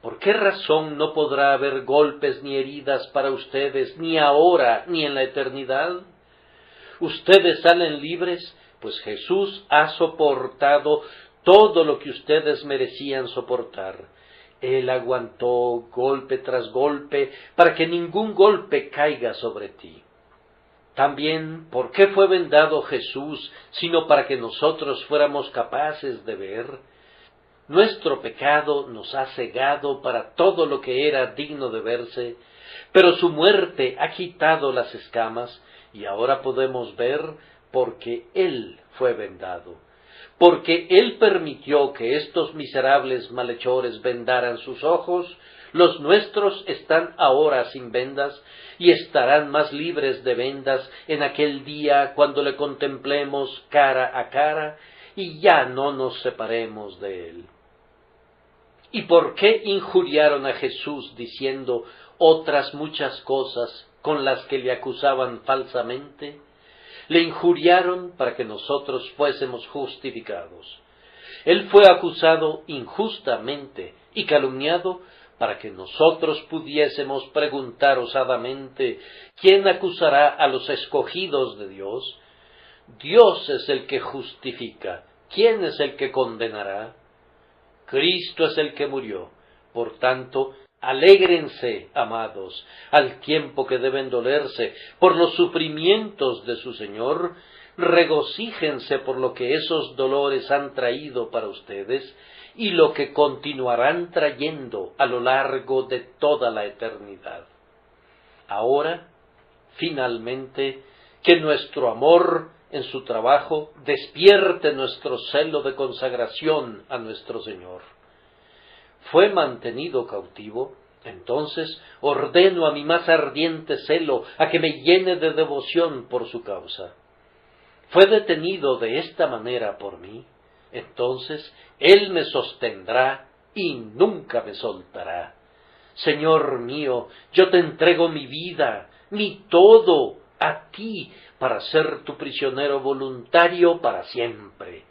¿Por qué razón no podrá haber golpes ni heridas para ustedes, ni ahora ni en la eternidad? Ustedes salen libres, pues Jesús ha soportado todo lo que ustedes merecían soportar. Él aguantó golpe tras golpe para que ningún golpe caiga sobre ti. También, ¿por qué fue vendado Jesús, sino para que nosotros fuéramos capaces de ver? Nuestro pecado nos ha cegado para todo lo que era digno de verse, pero su muerte ha quitado las escamas y ahora podemos ver porque Él fue vendado. Porque Él permitió que estos miserables malhechores vendaran sus ojos, los nuestros están ahora sin vendas y estarán más libres de vendas en aquel día cuando le contemplemos cara a cara y ya no nos separemos de Él. ¿Y por qué injuriaron a Jesús diciendo otras muchas cosas con las que le acusaban falsamente? Le injuriaron para que nosotros fuésemos justificados. Él fue acusado injustamente y calumniado para que nosotros pudiésemos preguntar osadamente, ¿quién acusará a los escogidos de Dios? Dios es el que justifica. ¿Quién es el que condenará? Cristo es el que murió. Por tanto, alégrense, amados, al tiempo que deben dolerse por los sufrimientos de su Señor. Regocíjense por lo que esos dolores han traído para ustedes y lo que continuarán trayendo a lo largo de toda la eternidad. Ahora, finalmente, que nuestro amor en su trabajo despierte nuestro celo de consagración a nuestro Señor. Fue mantenido cautivo, entonces ordeno a mi más ardiente celo a que me llene de devoción por su causa. Fue detenido de esta manera por mí, entonces Él me sostendrá y nunca me soltará. Señor mío, yo te entrego mi vida, mi todo, a ti, para ser tu prisionero voluntario para siempre.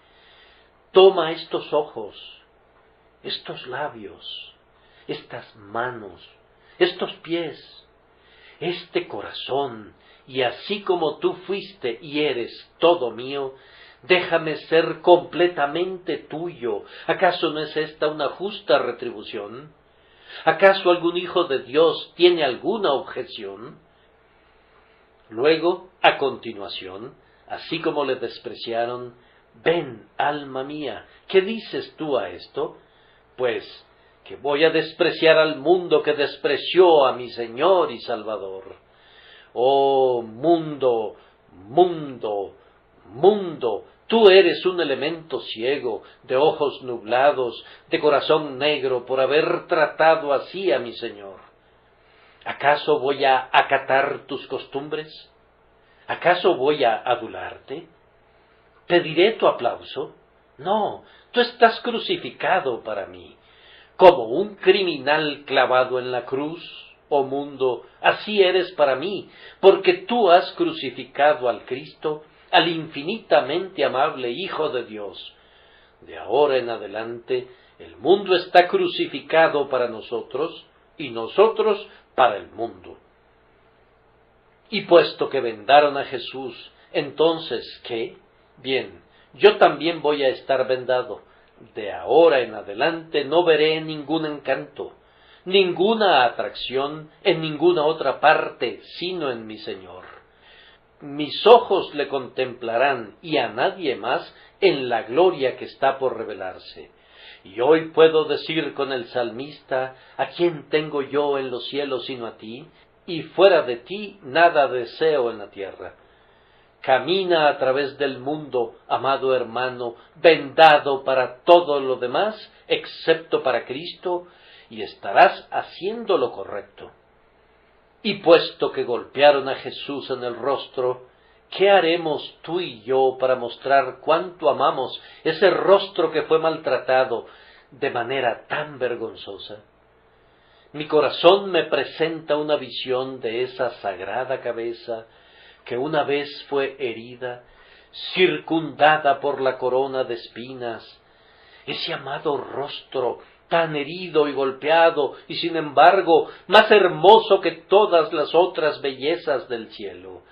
Toma estos ojos, estos labios, estas manos, estos pies, este corazón, y así como tú fuiste y eres todo mío, déjame ser completamente tuyo. ¿Acaso no es esta una justa retribución? ¿Acaso algún hijo de Dios tiene alguna objeción? Luego, a continuación, así como le despreciaron, ven, alma mía, ¿qué dices tú a esto? Pues, que voy a despreciar al mundo que despreció a mi Señor y Salvador. Oh mundo, mundo, mundo, tú eres un elemento ciego, de ojos nublados, de corazón negro, por haber tratado así a mi Señor. ¿Acaso voy a acatar tus costumbres? ¿Acaso voy a adularte? ¿Pediré tu aplauso? No, tú estás crucificado para mí. Como un criminal clavado en la cruz, oh mundo, así eres para mí, porque tú has crucificado al Cristo, al infinitamente amable Hijo de Dios. De ahora en adelante, el mundo está crucificado para nosotros, y nosotros para el mundo. Y puesto que vendaron a Jesús, entonces, ¿qué? Bien, yo también voy a estar vendado. De ahora en adelante no veré ningún encanto, ninguna atracción en ninguna otra parte, sino en mi Señor. Mis ojos le contemplarán y a nadie más en la gloria que está por revelarse. Y hoy puedo decir con el salmista, ¿a quién tengo yo en los cielos sino a ti? Y fuera de ti nada deseo en la tierra. Camina a través del mundo, amado hermano, vendado para todo lo demás, excepto para Cristo, y estarás haciendo lo correcto. Y puesto que golpearon a Jesús en el rostro, ¿qué haremos tú y yo para mostrar cuánto amamos ese rostro que fue maltratado de manera tan vergonzosa? Mi corazón me presenta una visión de esa sagrada cabeza que una vez fue herida, circundada por la corona de espinas, ese amado rostro tan herido y golpeado, y sin embargo más hermoso que todas las otras bellezas del cielo.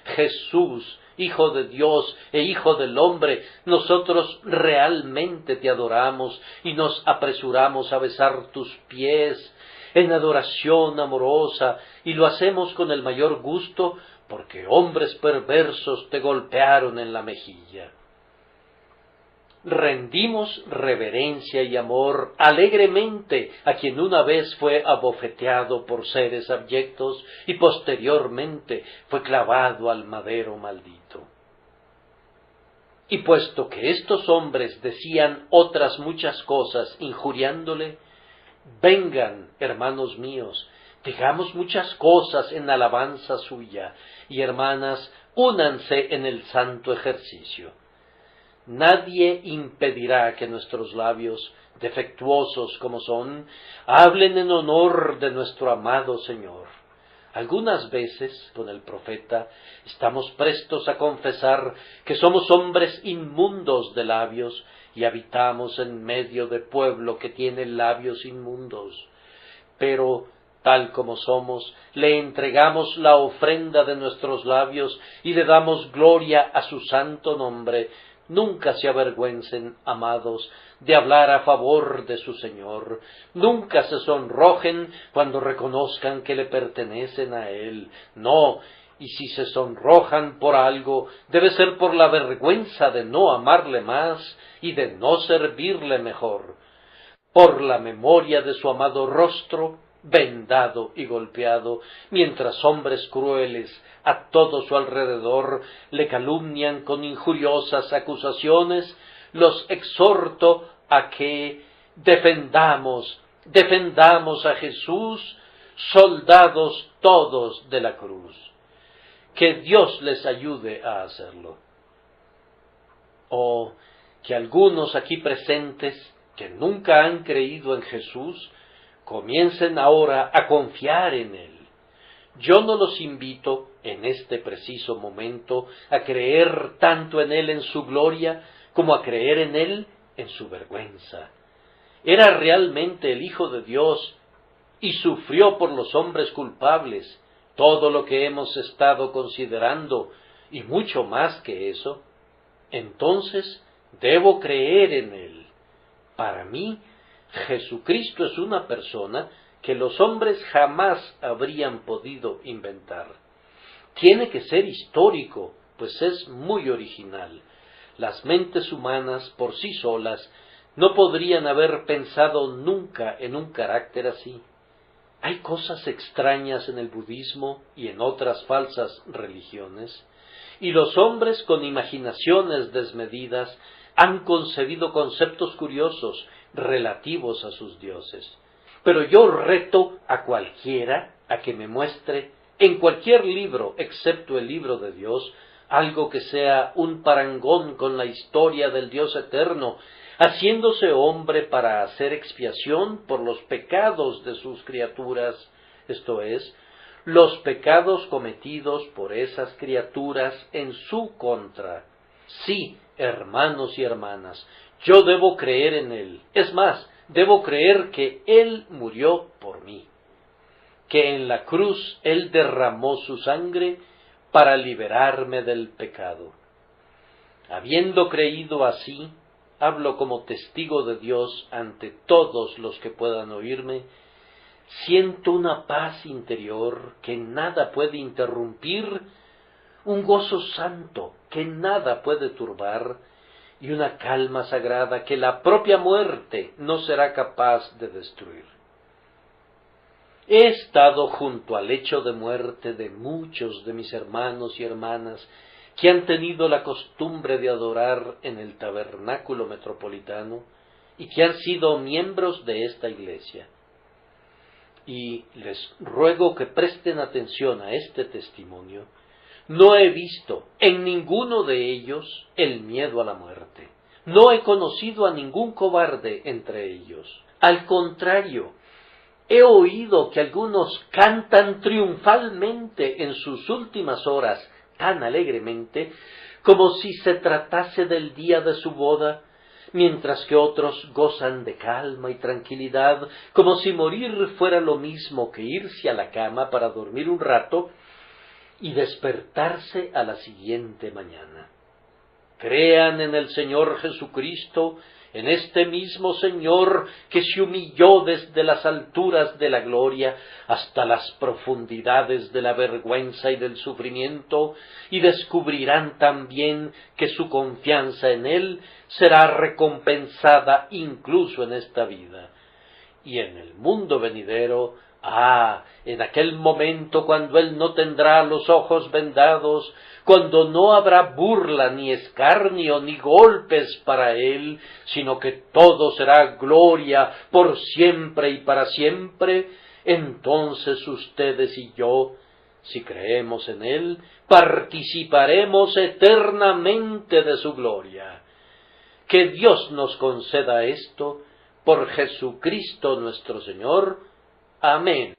Jesús, Hijo de Dios e Hijo del hombre, nosotros realmente te adoramos y nos apresuramos a besar tus pies en adoración amorosa, y lo hacemos con el mayor gusto, porque hombres perversos te golpearon en la mejilla. Rendimos reverencia y amor alegremente a quien una vez fue abofeteado por seres abyectos y posteriormente fue clavado al madero maldito. Y puesto que estos hombres decían otras muchas cosas injuriándole, vengan, hermanos míos, digamos muchas cosas en alabanza suya, y hermanas, únanse en el santo ejercicio. Nadie impedirá que nuestros labios, defectuosos como son, hablen en honor de nuestro amado Señor. Algunas veces, con el profeta, estamos prestos a confesar que somos hombres inmundos de labios y habitamos en medio de pueblo que tiene labios inmundos. Pero, tal como somos, le entregamos la ofrenda de nuestros labios y le damos gloria a su santo nombre. Nunca se avergüencen, amados, de hablar a favor de su Señor. Nunca se sonrojen cuando reconozcan que le pertenecen a Él. No, y si se sonrojan por algo, debe ser por la vergüenza de no amarle más y de no servirle mejor. Por la memoria de su amado rostro, vendado y golpeado, mientras hombres crueles a todo su alrededor le calumnian con injuriosas acusaciones, los exhorto a que defendamos a Jesús, soldados todos de la cruz. Que Dios les ayude a hacerlo. O que algunos aquí presentes que nunca han creído en Jesús comiencen ahora a confiar en Él. Yo no los invito en este preciso momento a creer tanto en Él en su gloria como a creer en Él en su vergüenza. Era realmente el Hijo de Dios y sufrió por los hombres culpables todo lo que hemos estado considerando y mucho más que eso. Entonces debo creer en Él. Para mí, Jesucristo es una persona que los hombres jamás habrían podido inventar. Tiene que ser histórico, pues es muy original. Las mentes humanas por sí solas no podrían haber pensado nunca en un carácter así. Hay cosas extrañas en el budismo y en otras falsas religiones, y los hombres con imaginaciones desmedidas han concebido conceptos curiosos relativos a sus dioses. Pero yo reto a cualquiera a que me muestre en cualquier libro, excepto el libro de Dios, algo que sea un parangón con la historia del Dios eterno, haciéndose hombre para hacer expiación por los pecados de sus criaturas, esto es, los pecados cometidos por esas criaturas en su contra. Sí, hermanos y hermanas, yo debo creer en Él. Es más, debo creer que Él murió por mí, que en la cruz Él derramó su sangre para liberarme del pecado. Habiendo creído así, hablo como testigo de Dios ante todos los que puedan oírme, siento una paz interior que nada puede interrumpir, un gozo santo que nada puede turbar, y una calma sagrada que la propia muerte no será capaz de destruir. He estado junto al lecho de muerte de muchos de mis hermanos y hermanas que han tenido la costumbre de adorar en el tabernáculo metropolitano y que han sido miembros de esta iglesia. Y les ruego que presten atención a este testimonio. No he visto en ninguno de ellos el miedo a la muerte. No he conocido a ningún cobarde entre ellos. Al contrario, he oído que algunos cantan triunfalmente en sus últimas horas tan alegremente como si se tratase del día de su boda, mientras que otros gozan de calma y tranquilidad, como si morir fuera lo mismo que irse a la cama para dormir un rato y despertarse a la siguiente mañana. Crean en el Señor Jesucristo, en este mismo Señor que se humilló desde las alturas de la gloria hasta las profundidades de la vergüenza y del sufrimiento, y descubrirán también que su confianza en Él será recompensada incluso en esta vida. Y en el mundo venidero, en aquel momento cuando Él no tendrá los ojos vendados, cuando no habrá burla, ni escarnio, ni golpes para Él, sino que todo será gloria por siempre y para siempre, entonces ustedes y yo, si creemos en Él, participaremos eternamente de su gloria. Que Dios nos conceda esto por Jesucristo nuestro Señor. Amén.